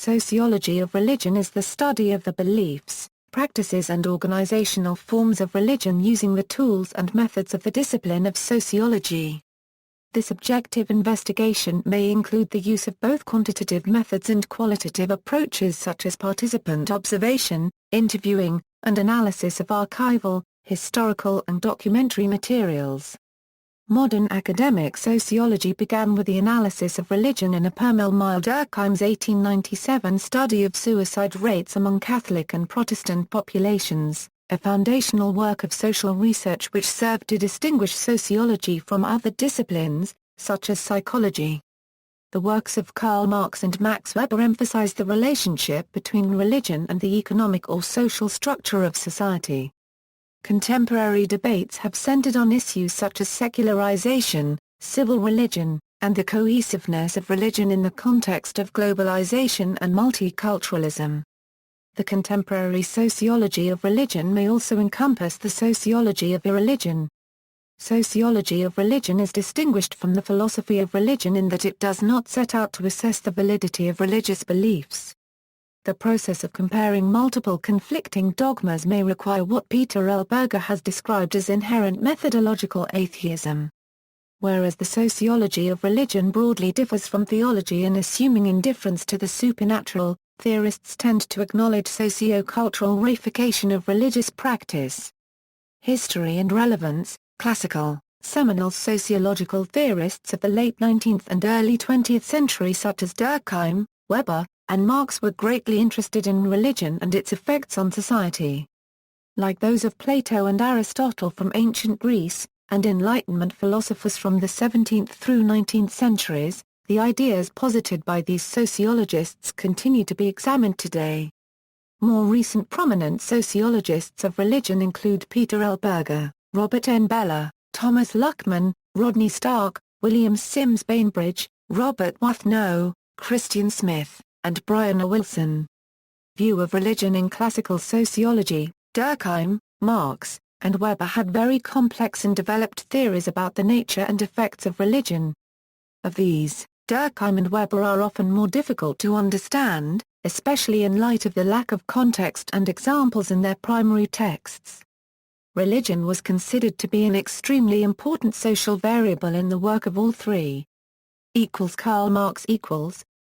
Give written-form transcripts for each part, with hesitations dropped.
Sociology of religion is the study of the beliefs, practices and organizational forms of religion using the tools and methods of the discipline of sociology. This objective investigation may include the use of both quantitative methods and qualitative approaches such as participant observation, interviewing, and analysis of archival, historical and documentary materials. Modern academic sociology began with the analysis of religion in Émile Durkheim's 1897 study of suicide rates among Catholic and Protestant populations, a foundational work of social research which served to distinguish sociology from other disciplines, such as psychology. The works of Karl Marx and Max Weber emphasized the relationship between religion and the economic or social structure of society. Contemporary debates have centered on issues such as secularization, civil religion, and the cohesiveness of religion in the context of globalization and multiculturalism. The contemporary sociology of religion may also encompass the sociology of irreligion. Sociology of religion is distinguished from the philosophy of religion in that it does not set out to assess the validity of religious beliefs. The process of comparing multiple conflicting dogmas may require what Peter L. Berger has described as inherent methodological atheism. Whereas the sociology of religion broadly differs from theology in assuming indifference to the supernatural, theorists tend to acknowledge socio-cultural reification of religious practice. History and relevance. Classical, seminal sociological theorists of the late 19th and early 20th century such as Durkheim, Weber, and Marx were greatly interested in religion and its effects on society. Like those of Plato and Aristotle from ancient Greece, and Enlightenment philosophers from the 17th through 19th centuries, the ideas posited by these sociologists continue to be examined today. More recent prominent sociologists of religion include Peter L. Berger, Robert N. Bellah, Thomas Luckman, Rodney Stark, William Sims Bainbridge, Robert Wathnow, Christian Smith, and Brian A. Wilson. View of religion in classical sociology. Durkheim, Marx, and Weber had very complex and developed theories about the nature and effects of religion. Of these, Durkheim and Weber are often more difficult to understand, especially in light of the lack of context and examples in their primary texts. Religion was considered to be an extremely important social variable in the work of all three. Karl Marx.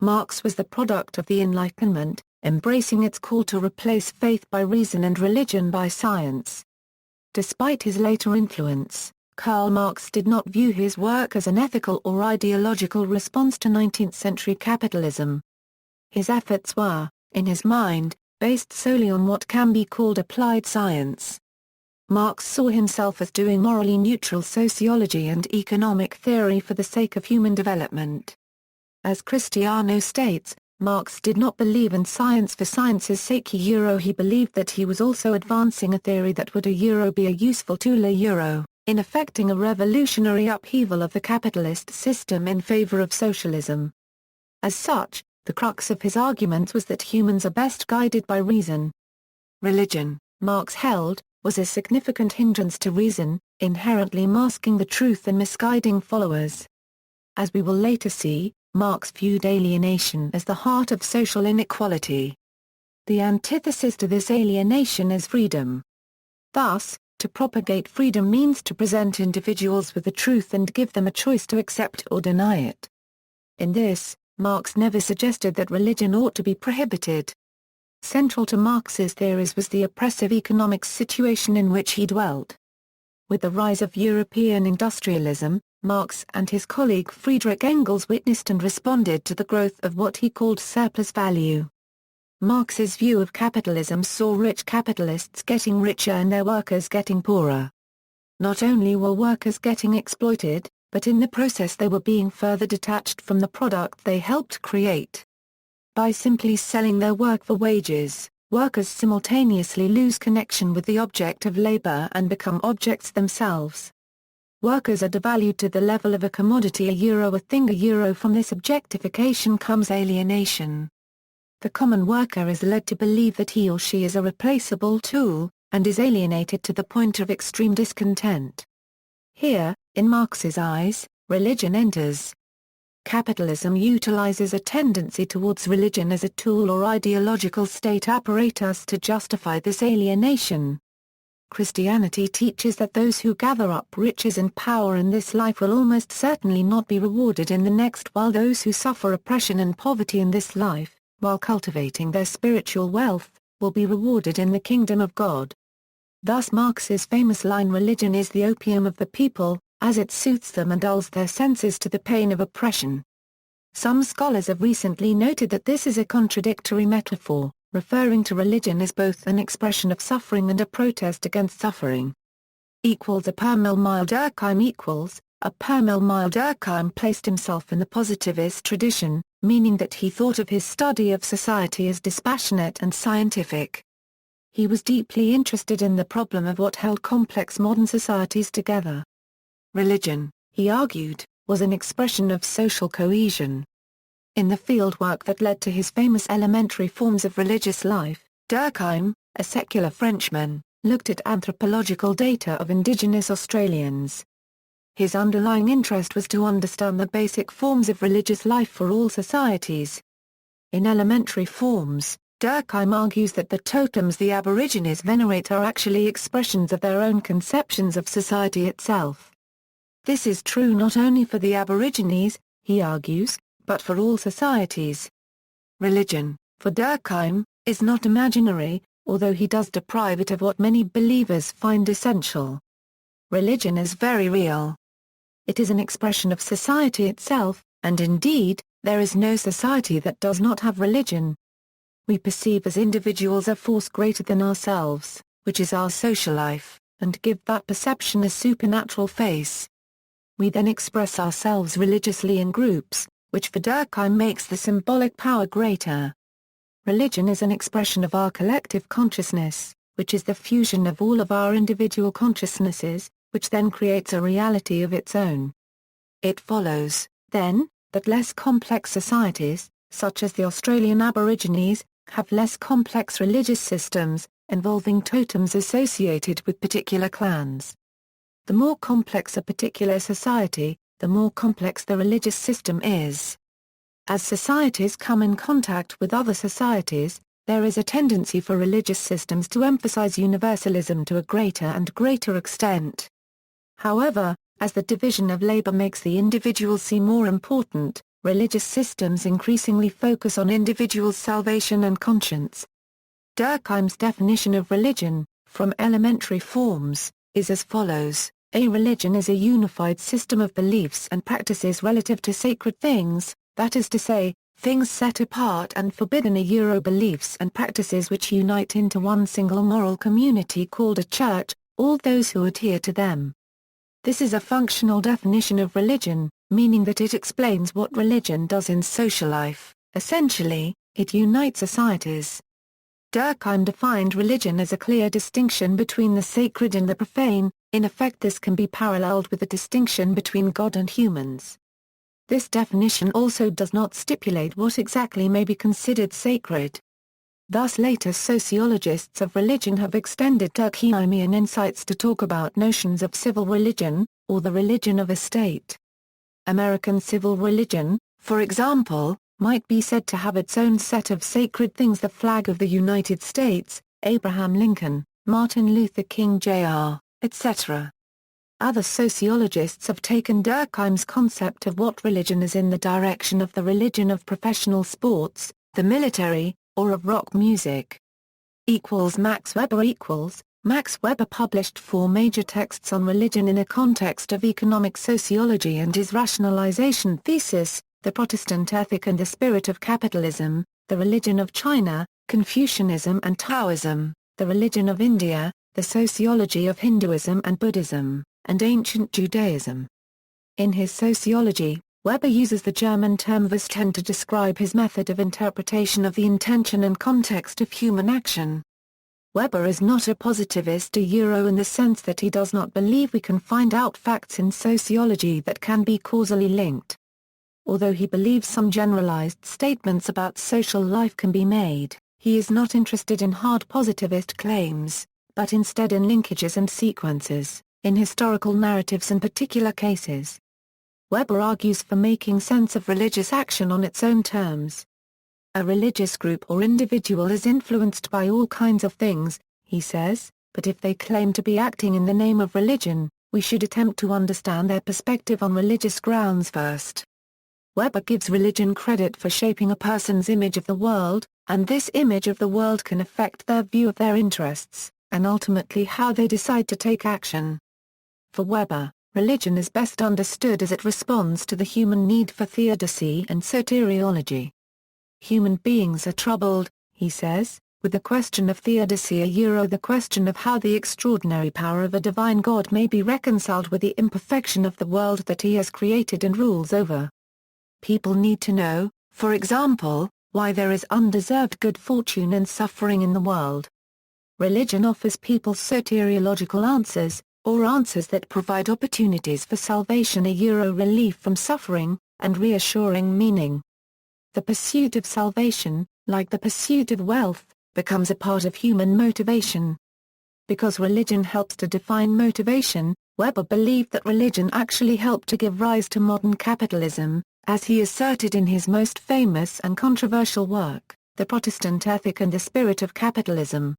Marx was the product of the Enlightenment, embracing its call to replace faith by reason and religion by science. Despite his later influence, Karl Marx did not view his work as an ethical or ideological response to 19th-century capitalism. His efforts were, in his mind, based solely on what can be called applied science. Marx saw himself as doing morally neutral sociology and economic theory for the sake of human development. As Cristiano states, Marx did not believe in science for science's sake. He believed that he was also advancing a theory that would be a useful tool in effecting a revolutionary upheaval of the capitalist system in favor of socialism. As such, the crux of his arguments was that humans are best guided by reason. Religion, Marx held, was a significant hindrance to reason, inherently masking the truth and misguiding followers. As we will later see, Marx viewed alienation as the heart of social inequality. The antithesis to this alienation is freedom. Thus, to propagate freedom means to present individuals with the truth and give them a choice to accept or deny it. In this, Marx never suggested that religion ought to be prohibited. Central to Marx's theories was the oppressive economic situation in which he dwelt. With the rise of European industrialism, Marx and his colleague Friedrich Engels witnessed and responded to the growth of what he called surplus value. Marx's view of capitalism saw rich capitalists getting richer and their workers getting poorer. Not only were workers getting exploited, but in the process they were being further detached from the product they helped create. By simply selling their work for wages, workers simultaneously lose connection with the object of labor and become objects themselves. Workers are devalued to the level of a commodity, a thing. From this objectification comes alienation. The common worker is led to believe that he or she is a replaceable tool, and is alienated to the point of extreme discontent. Here, in Marx's eyes, religion enters. Capitalism utilizes a tendency towards religion as a tool or ideological state apparatus to justify this alienation. Christianity teaches that those who gather up riches and power in this life will almost certainly not be rewarded in the next, while those who suffer oppression and poverty in this life, while cultivating their spiritual wealth, will be rewarded in the kingdom of God. Thus Marx's famous line, "Religion is the opium of the people, as it soothes them and dulls their senses to the pain of oppression." Some scholars have recently noted that this is a contradictory metaphor, referring to religion as both an expression of suffering and a protest against suffering. A per Émile Durkheim placed himself in the positivist tradition, meaning that he thought of his study of society as dispassionate and scientific. He was deeply interested in the problem of what held complex modern societies together. Religion, he argued, was an expression of social cohesion. In the fieldwork that led to his famous elementary forms of religious life, Durkheim, a secular Frenchman, looked at anthropological data of indigenous Australians. His underlying interest was to understand the basic forms of religious life for all societies. In elementary forms, Durkheim argues that the totems the Aborigines venerate are actually expressions of their own conceptions of society itself. This is true not only for the Aborigines, he argues, but for all societies. Religion, for Durkheim, is not imaginary, although he does deprive it of what many believers find essential. Religion is very real. It is an expression of society itself, and indeed, there is no society that does not have religion. We perceive as individuals a force greater than ourselves, which is our social life, and give that perception a supernatural face. We then express ourselves religiously in groups, which for Durkheim makes the symbolic power greater. Religion is an expression of our collective consciousness, which is the fusion of all of our individual consciousnesses, which then creates a reality of its own. It follows, then, that less complex societies, such as the Australian Aborigines, have less complex religious systems, involving totems associated with particular clans. The more complex a particular society, the more complex the religious system is. As societies come in contact with other societies, there is a tendency for religious systems to emphasize universalism to a greater and greater extent. However, as the division of labor makes the individual seem more important, religious systems increasingly focus on individual salvation and conscience. Durkheim's definition of religion, from elementary forms, is as follows: a religion is a unified system of beliefs and practices relative to sacred things, that is to say, things set apart and forbidden. Beliefs and practices which unite into one single moral community called a church, all those who adhere to them. This is a functional definition of religion, meaning that it explains what religion does in social life. Essentially, it unites societies. Durkheim defined religion as a clear distinction between the sacred and the profane. In effect, this can be paralleled with the distinction between God and humans. This definition also does not stipulate what exactly may be considered sacred. Thus later sociologists of religion have extended Durkheimian insights to talk about notions of civil religion, or the religion of a state. American civil religion, for example, might be said to have its own set of sacred things: the flag of the United States, Abraham Lincoln, Martin Luther King Jr., etc. Other sociologists have taken Durkheim's concept of what religion is in the direction of the religion of professional sports, the military, or of rock music. Max Weber Max Weber published 4 major texts on religion in a context of economic sociology and his rationalization thesis: The Protestant Ethic and the Spirit of Capitalism, The Religion of China, Confucianism and Taoism, The Religion of India, The Sociology of Hinduism and Buddhism, and Ancient Judaism. In his Sociology, Weber uses the German term Verstehen to describe his method of interpretation of the intention and context of human action. Weber is not a positivist in the sense that he does not believe we can find out facts in sociology that can be causally linked. Although he believes some generalized statements about social life can be made, he is not interested in hard positivist claims, but instead in linkages and sequences, in historical narratives and particular cases. Weber argues for making sense of religious action on its own terms. A religious group or individual is influenced by all kinds of things, he says, but if they claim to be acting in the name of religion, we should attempt to understand their perspective on religious grounds first. Weber gives religion credit for shaping a person's image of the world, and this image of the world can affect their view of their interests, and ultimately how they decide to take action. For Weber, religion is best understood as it responds to the human need for theodicy and soteriology. Human beings are troubled, he says, with the question of theodicy, the question of how the extraordinary power of a divine God may be reconciled with the imperfection of the world that he has created and rules over. People need to know, for example, why there is undeserved good fortune and suffering in the world. Religion offers people soteriological answers, or answers that provide opportunities for salvation, relief from suffering, and reassuring meaning. The pursuit of salvation, like the pursuit of wealth, becomes a part of human motivation. Because religion helps to define motivation, Weber believed that religion actually helped to give rise to modern capitalism, as he asserted in his most famous and controversial work, The Protestant Ethic and the Spirit of Capitalism.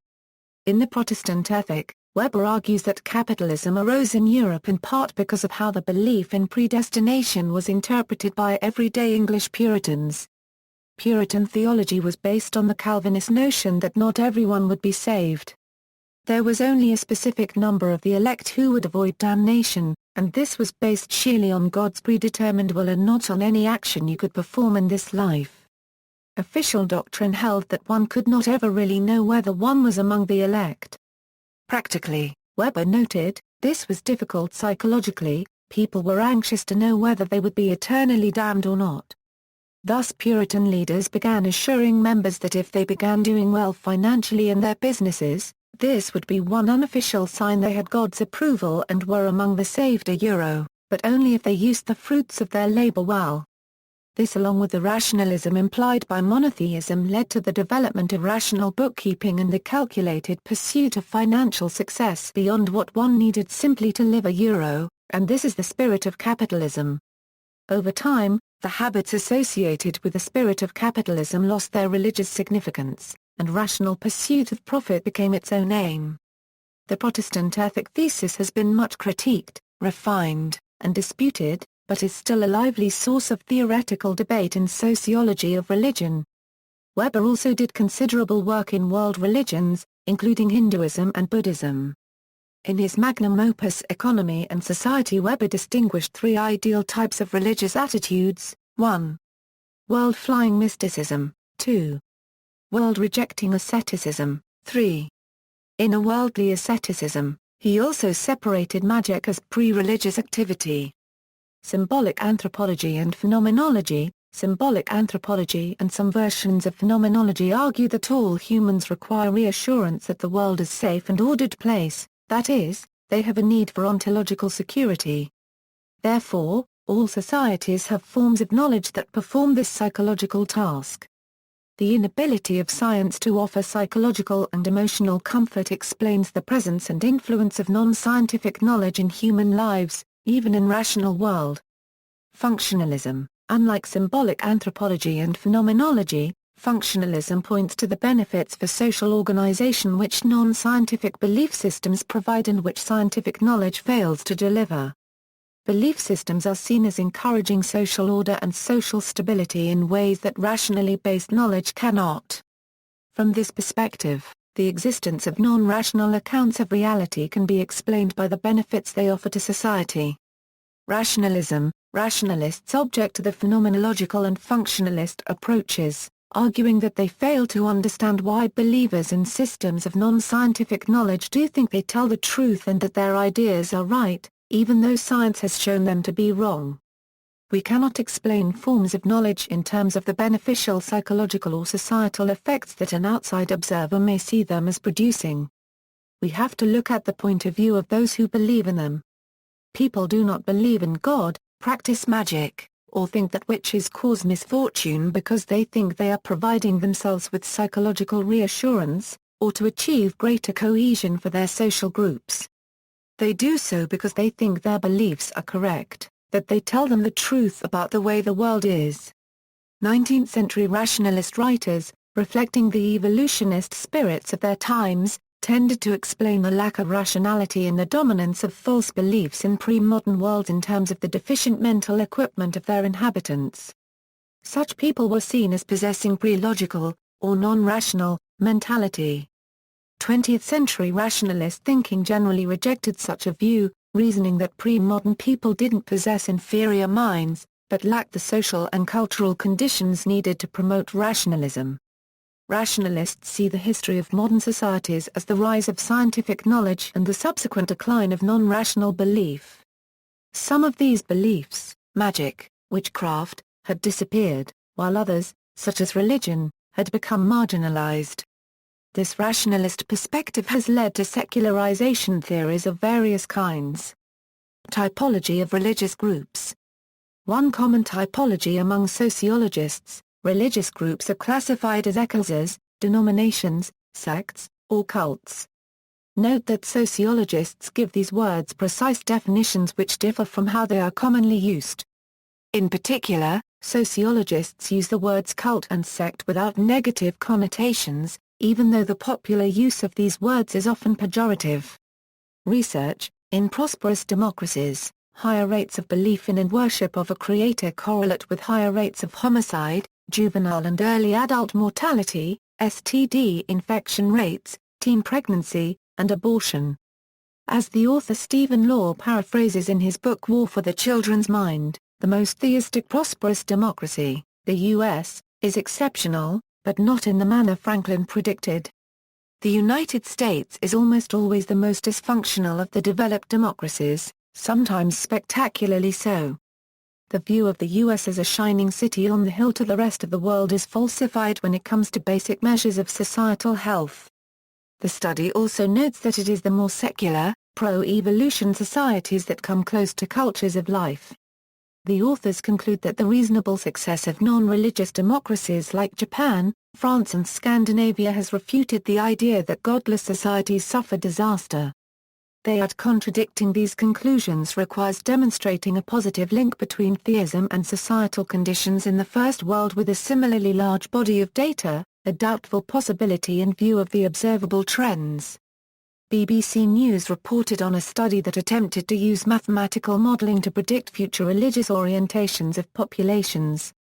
In The Protestant Ethic, Weber argues that capitalism arose in Europe in part because of how the belief in predestination was interpreted by everyday English Puritans. Puritan theology was based on the Calvinist notion that not everyone would be saved. There was only a specific number of the elect who would avoid damnation, and this was based sheerly on God's predetermined will and not on any action you could perform in this life. Official doctrine held that one could not ever really know whether one was among the elect. Practically, Weber noted, this was difficult psychologically. People were anxious to know whether they would be eternally damned or not. Thus Puritan leaders began assuring members that if they began doing well financially in their businesses, this would be one unofficial sign they had God's approval and were among the saved, but only if they used the fruits of their labor well. This, along with the rationalism implied by monotheism, led to the development of rational bookkeeping and the calculated pursuit of financial success beyond what one needed simply to live, and this is the spirit of capitalism. Over time, the habits associated with the spirit of capitalism lost their religious significance, and rational pursuit of profit became its own aim. The Protestant ethic thesis has been much critiqued, refined, and disputed, but is still a lively source of theoretical debate in sociology of religion. Weber also did considerable work in world religions, including Hinduism and Buddhism. In his magnum opus Economy and Society, Weber distinguished three ideal types of religious attitudes: 1. World-flying mysticism, 2. World-rejecting asceticism, 3. Inner worldly asceticism. He also separated magic as pre-religious activity. Symbolic anthropology and phenomenology. Symbolic anthropology and some versions of phenomenology argue that all humans require reassurance that the world is a safe and ordered place, that is, they have a need for ontological security. Therefore, all societies have forms of knowledge that perform this psychological task. The inability of science to offer psychological and emotional comfort explains the presence and influence of non-scientific knowledge in human lives, even in rational world. Functionalism. Unlike symbolic anthropology and phenomenology, functionalism points to the benefits for social organization which non-scientific belief systems provide and which scientific knowledge fails to deliver. Belief systems are seen as encouraging social order and social stability in ways that rationally based knowledge cannot. From this perspective, the existence of non-rational accounts of reality can be explained by the benefits they offer to society. Rationalism. Rationalists object to the phenomenological and functionalist approaches, arguing that they fail to understand why believers in systems of non-scientific knowledge do think they tell the truth and that their ideas are right, even though science has shown them to be wrong. We cannot explain forms of knowledge in terms of the beneficial psychological or societal effects that an outside observer may see them as producing. We have to look at the point of view of those who believe in them. People do not believe in God, practice magic, or think that witches cause misfortune because they think they are providing themselves with psychological reassurance, or to achieve greater cohesion for their social groups. They do so because they think their beliefs are correct. that they tell them the truth about the way the world is. 19th-century rationalist writers, reflecting the evolutionist spirits of their times, tended to explain the lack of rationality and the dominance of false beliefs in pre-modern world in terms of the deficient mental equipment of their inhabitants. Such people were seen as possessing pre-logical, or non-rational, mentality. 20th-century rationalist thinking generally rejected such a view, reasoning that pre-modern people didn't possess inferior minds, but lacked the social and cultural conditions needed to promote rationalism. Rationalists see the history of modern societies as the rise of scientific knowledge and the subsequent decline of non-rational belief. Some of these beliefs, magic, witchcraft, had disappeared, while others, such as religion, had become marginalized. This rationalist perspective has led to secularization theories of various kinds. Typology of religious groups. One common typology among sociologists: religious groups are classified as ecclesias, denominations, sects, or cults. Note that sociologists give these words precise definitions which differ from how they are commonly used. In particular, sociologists use the words cult and sect without negative connotations, even though the popular use of these words is often pejorative. Research: in prosperous democracies, higher rates of belief in and worship of a creator correlate with higher rates of homicide, juvenile and early adult mortality, STD infection rates, teen pregnancy, and abortion. As the author Stephen Law paraphrases in his book War for the Children's Mind, the most theistic prosperous democracy, the U.S., is exceptional, but not in the manner Franklin predicted. The United States is almost always the most dysfunctional of the developed democracies, sometimes spectacularly so. The view of the U.S. as a shining city on the hill to the rest of the world is falsified when it comes to basic measures of societal health. The study also notes that it is the more secular, pro-evolution societies that come close to cultures of life. The authors conclude that the reasonable success of non-religious democracies like Japan, France and Scandinavia has refuted the idea that godless societies suffer disaster. They add contradicting these conclusions requires demonstrating a positive link between theism and societal conditions in the First World with a similarly large body of data, a doubtful possibility in view of the observable trends. BBC News reported on a study that attempted to use mathematical modeling to predict future religious orientations of populations.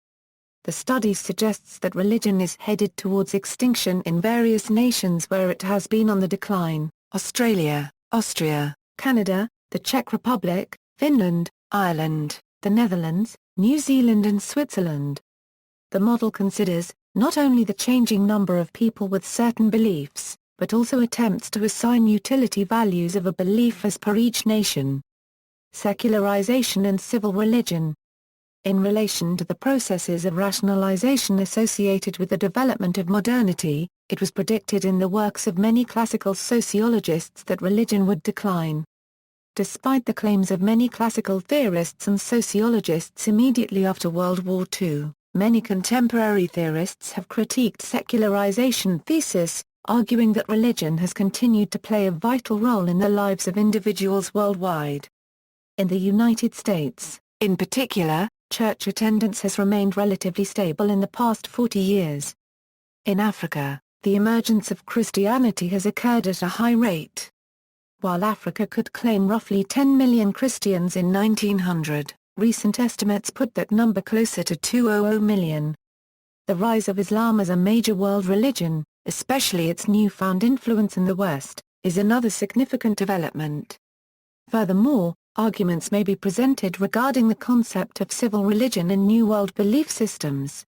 The study suggests that religion is headed towards extinction in various nations where it has been on the decline: Australia, Austria, Canada, the Czech Republic, Finland, Ireland, the Netherlands, New Zealand and Switzerland. The model considers, not only the changing number of people with certain beliefs, but also attempts to assign utility values of a belief as per each nation. Secularization and civil religion. In relation to the processes of rationalization associated with the development of modernity, it was predicted in the works of many classical sociologists that religion would decline. Despite the claims of many classical theorists and sociologists immediately after World War II, many contemporary theorists have critiqued secularization thesis, arguing that religion has continued to play a vital role in the lives of individuals worldwide. In the United States, in particular, church attendance has remained relatively stable in the past 40 years. In Africa, the emergence of Christianity has occurred at a high rate. While Africa could claim roughly 10 million Christians in 1900, recent estimates put that number closer to 200 million. The rise of Islam as a major world religion, especially its newfound influence in the West, is another significant development. Furthermore, arguments may be presented regarding the concept of civil religion in New World belief systems.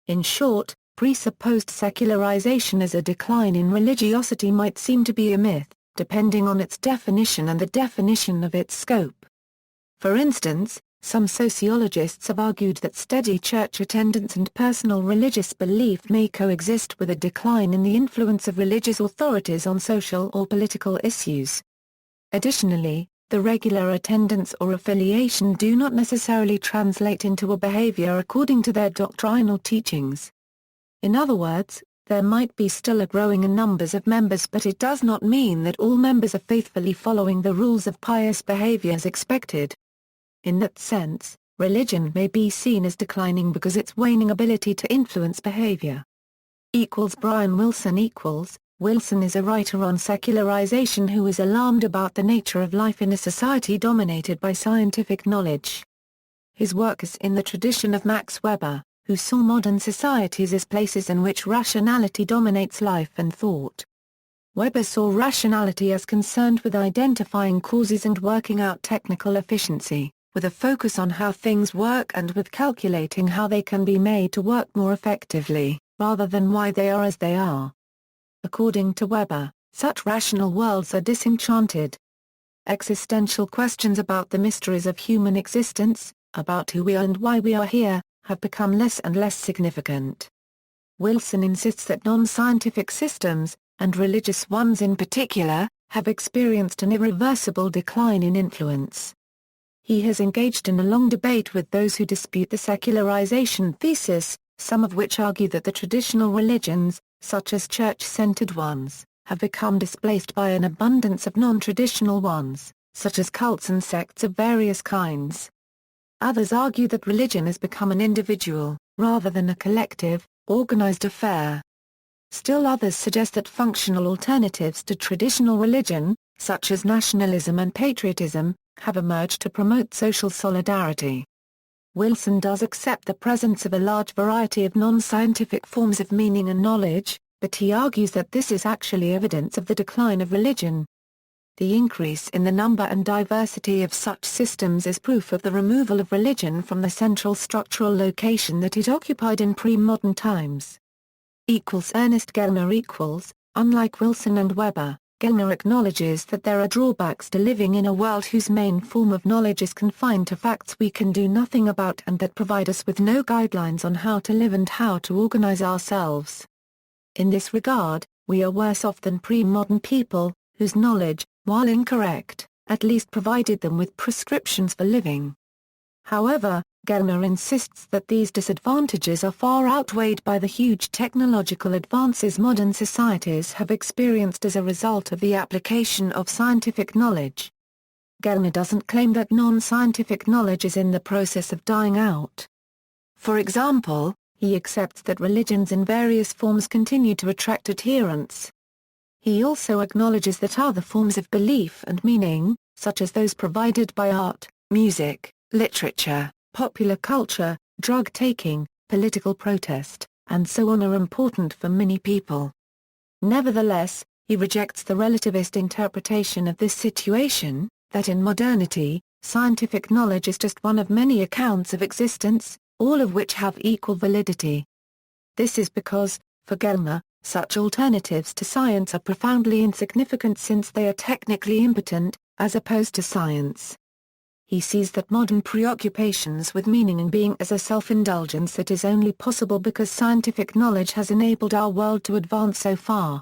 In short, presupposed secularization as a decline in religiosity might seem to be a myth, depending on its definition and the definition of its scope. For instance, some sociologists have argued that steady church attendance and personal religious belief may coexist with a decline in the influence of religious authorities on social or political issues. Additionally, the regular attendance or affiliation do not necessarily translate into a behavior according to their doctrinal teachings. In other words, there might be still a growing in numbers of members, but it does not mean that all members are faithfully following the rules of pious behavior as expected. In that sense, religion may be seen as declining because its waning ability to influence behavior. Brian Wilson Wilson is a writer on secularization who is alarmed about the nature of life in a society dominated by scientific knowledge. His work is in the tradition of Max Weber, who saw modern societies as places in which rationality dominates life and thought. Weber saw rationality as concerned with identifying causes and working out technical efficiency, with a focus on how things work and with calculating how they can be made to work more effectively, rather than why they are as they are. According to Weber, such rational worlds are disenchanted. Existential questions about the mysteries of human existence, about who we are and why we are here, have become less and less significant. Wilson insists that non-scientific systems, and religious ones in particular, have experienced an irreversible decline in influence. He has engaged in a long debate with those who dispute the secularization thesis, some of which argue that the traditional religions, such as church-centered ones, have become displaced by an abundance of non-traditional ones, such as cults and sects of various kinds. Others argue that religion has become an individual, rather than a collective, organized affair. Still others suggest that functional alternatives to traditional religion, such as nationalism and patriotism, have emerged to promote social solidarity. Wilson does accept the presence of a large variety of non-scientific forms of meaning and knowledge, but he argues that this is actually evidence of the decline of religion. The increase in the number and diversity of such systems is proof of the removal of religion from the central structural location that it occupied in pre-modern times. Ernest Gellner Unlike Wilson and Weber, Gellner acknowledges that there are drawbacks to living in a world whose main form of knowledge is confined to facts we can do nothing about and that provide us with no guidelines on how to live and how to organize ourselves. In this regard, we are worse off than pre-modern people, whose knowledge, while incorrect, at least provided them with prescriptions for living. However, Gellner insists that these disadvantages are far outweighed by the huge technological advances modern societies have experienced as a result of the application of scientific knowledge. Gellner doesn't claim that non-scientific knowledge is in the process of dying out. For example, he accepts that religions in various forms continue to attract adherents. He also acknowledges that other forms of belief and meaning, such as those provided by art, music, literature, popular culture, drug-taking, political protest, and so on are important for many people. Nevertheless, he rejects the relativist interpretation of this situation, that in modernity, scientific knowledge is just one of many accounts of existence, all of which have equal validity. This is because, for Gellner, such alternatives to science are profoundly insignificant since they are technically impotent, as opposed to science. He sees that modern preoccupations with meaning and being as a self-indulgence that is only possible because scientific knowledge has enabled our world to advance so far.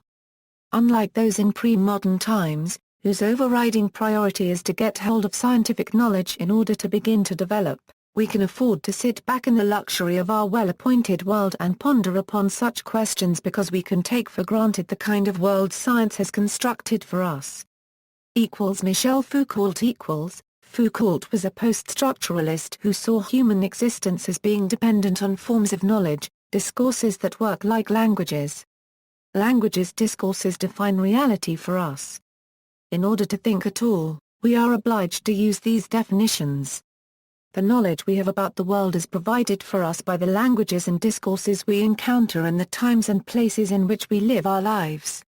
Unlike those in pre-modern times, whose overriding priority is to get hold of scientific knowledge in order to begin to develop, we can afford to sit back in the luxury of our well-appointed world and ponder upon such questions because we can take for granted the kind of world science has constructed for us. Michel Foucault Foucault was a post-structuralist who saw human existence as being dependent on forms of knowledge, discourses that work like languages. Discourses define reality for us. In order to think at all, we are obliged to use these definitions. The knowledge we have about the world is provided for us by the languages and discourses we encounter in the times and places in which we live our lives.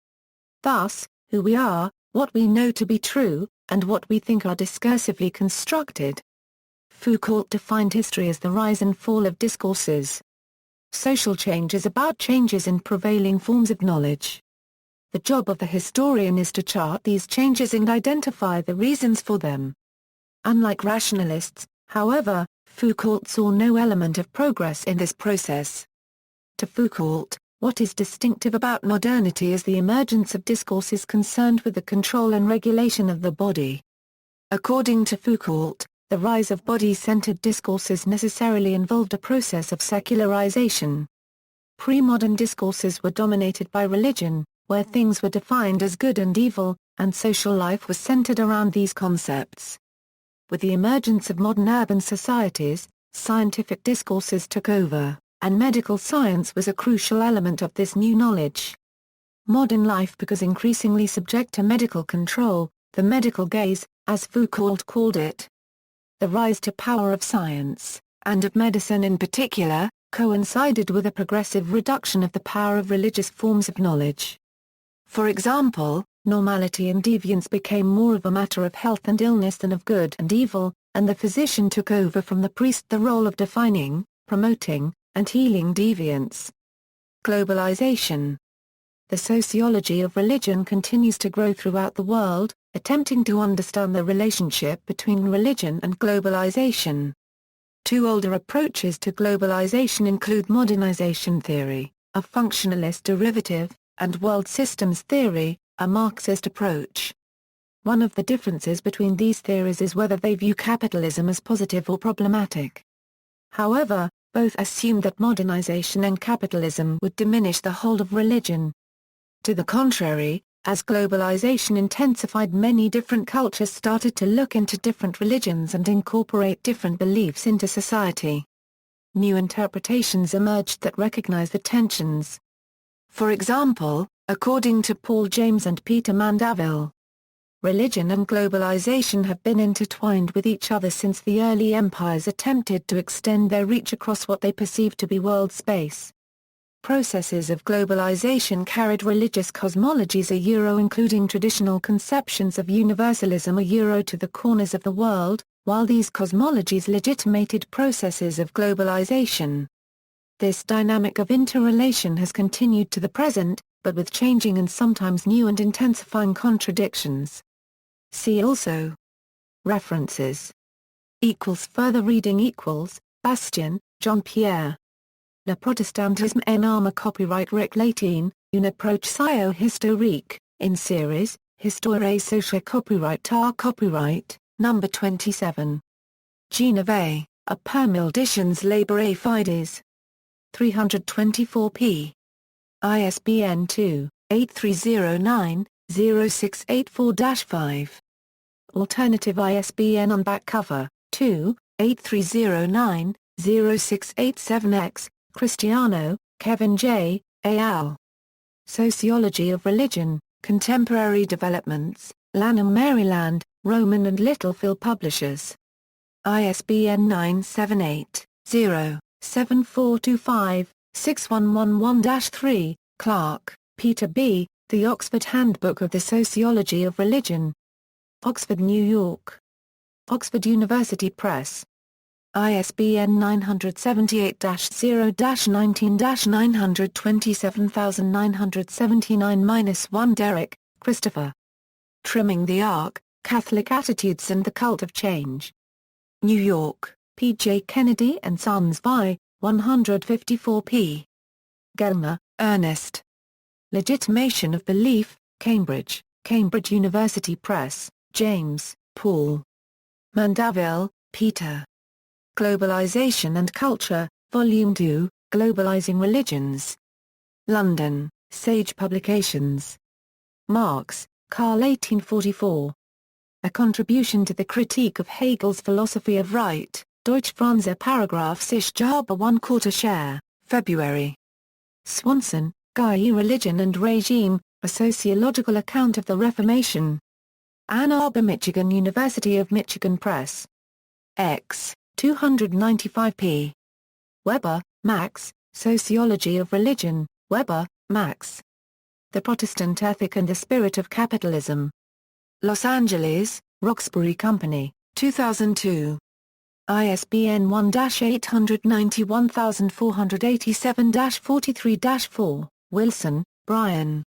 Thus, who we are, what we know to be true, and what we think are discursively constructed. Foucault defined history as the rise and fall of discourses. Social change is about changes in prevailing forms of knowledge. The job of the historian is to chart these changes and identify the reasons for them. Unlike rationalists, however, Foucault saw no element of progress in this process. To Foucault, what is distinctive about modernity is the emergence of discourses concerned with the control and regulation of the body. According to Foucault, the rise of body-centered discourses necessarily involved a process of secularization. Pre-modern discourses were dominated by religion, where things were defined as good and evil, and social life was centered around these concepts. with the emergence of modern urban societies, scientific discourses took over, and medical science was a crucial element of this new knowledge. Modern life becomes increasingly subject to medical control, the medical gaze, as Foucault called it. The rise to power of science, and of medicine in particular, coincided with a progressive reduction of the power of religious forms of knowledge. For example, normality and deviance became more of a matter of health and illness than of good and evil, and the physician took over from the priest the role of defining, promoting, and healing deviance. Globalization. The sociology of religion continues to grow throughout the world, attempting to understand the relationship between religion and globalization. Two older approaches to globalization include modernization theory, a functionalist derivative, and world systems theory, a Marxist approach. One of the differences between these theories is whether they view capitalism as positive or problematic. However, both assume that modernization and capitalism would diminish the hold of religion. To the contrary, as globalization intensified, many different cultures started to look into different religions and incorporate different beliefs into society. New interpretations emerged that recognize the tensions. For example, according to Paul James and Peter Mandaville, religion and globalization have been intertwined with each other since the early empires attempted to extend their reach across what they perceived to be world space. Processes of globalization carried religious cosmologies including traditional conceptions of universalism to the corners of the world, while these cosmologies legitimated processes of globalization. This dynamic of interrelation has continued to the present, but with changing and sometimes new and intensifying contradictions. See also. References. Further reading Bastien, Jean-Pierre. Le Protestantisme en arme. Copyright Rick Latine, Une approche socio-historique, in series, Histoire sociale. Copyright TAR. Copyright, number 27. Geneve, A Permil Editions Labor Fides. 324 p. ISBN 2-8309-0684-5. Alternative ISBN on back cover, 2-8309-0687-X. Cristiano, Kevin J., et al. Sociology of Religion, Contemporary Developments, Lanham, Maryland, Rowman and Littlefield Publishers. ISBN 978-0-7425-6111-3, Clark, Peter B., The Oxford Handbook of the Sociology of Religion. Oxford, New York. Oxford University Press. ISBN 978-0-19-927979 Derrick, Christopher. Trimming the Arc, Catholic Attitudes and the Cult of Change. New York, P. J. Kennedy & Sons Vi, 154 p. Gellner, Ernest. Legitimation of Belief, Cambridge, Cambridge University Press, James, Paul. Mandaville, Peter. Globalization and Culture, Volume 2, Globalizing Religions. London, Sage Publications. Marx, Karl 1844. A Contribution to the Critique of Hegel's Philosophy of Right, Deutsche Franze Paragraph sich Jaber 1/4 share, February. Swanson, Guy. Irreligion and Regime, A Sociological Account of the Reformation. Ann Arbor, Michigan University of Michigan Press. X. 295 p. Weber, Max, Sociology of Religion, Weber, Max. The Protestant Ethic and the Spirit of Capitalism. Los Angeles, Roxbury Company, 2002. ISBN 1-891487-43-4, Wilson, Brian.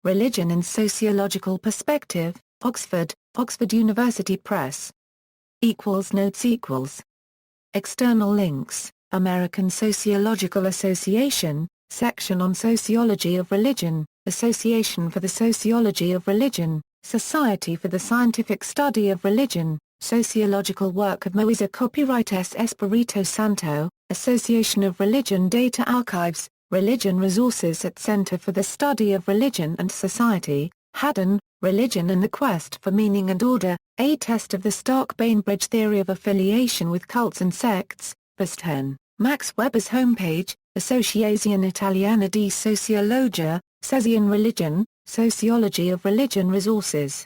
Religion in Sociological Perspective, Oxford, Oxford University Press. Notes. External links, American Sociological Association, Section on Sociology of Religion, Association for the Sociology of Religion, Society for the Scientific Study of Religion, Sociological Work of Moisa. Copyright S. Espirito Santo, Association of Religion Data Archives, Religion Resources at Center for the Study of Religion and Society, Haddon, Religion and the Quest for Meaning and Order, A Test of the Stark-Bainbridge Theory of Affiliation with Cults and Sects, Post 10, Max Weber's homepage, Associazione Italiana di Sociologia, Sesian Religion, Sociology of Religion Resources.